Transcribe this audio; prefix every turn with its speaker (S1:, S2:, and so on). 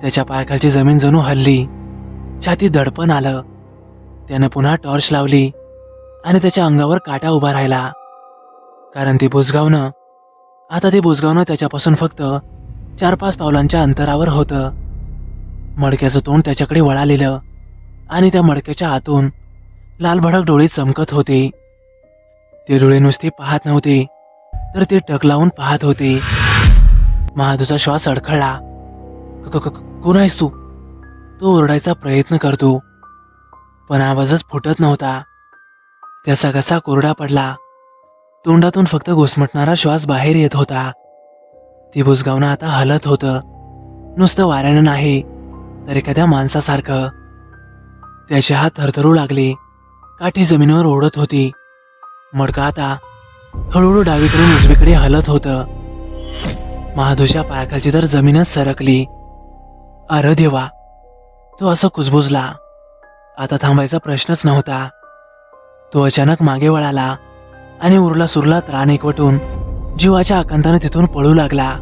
S1: त्याच्या पायाखालची जमीन जणू हलली. छातीत दडपण आलं. त्यानं पुन्हा टॉर्च लावली आणि त्याच्या अंगावर काटा उभा राहिला. कारण ते बुजगावणं त्याच्यापासून फक्त 4-5 पावलांच्या अंतरावर होतं. मडक्याचं तोंड त्याच्याकडे वळालेलं आणि त्या मडक्याच्या आतून लालभडक डोळे चमकत होते. ते डोळे नुसते पाहत नव्हते, तर ते टक लावून पाहत होते. महादूचा श्वास अडखळला. कोण आहेस तू? तो ओरडायचा प्रयत्न करतो, पण आवाजच फुटत नव्हता. त्याचा घसा कोरडा पडला. तोंडातून फक्त घुसमटणारा श्वास बाहेर येत होता. ती बुजगावणं आता हलत होतं, नुसतं वाऱ्यानं नाही तर एखाद्या माणसासारखं. त्याचे हात थरथरू लागले. काठी जमिनीवर ओढत होती. मडकं आता हळूहळू डावीकडून उजवीकडे हलत होतं. महादूच्या पायाखालची तर जमीनच सरकली. अरे देवा, तो असं कुजबुजला. आता थांबायचा प्रश्नच नव्हता. तो अचानक मागे वळाला आणि उरला सुरला त्राण एकवटून जीवाच्या आकांताने तिथून पळू लागला.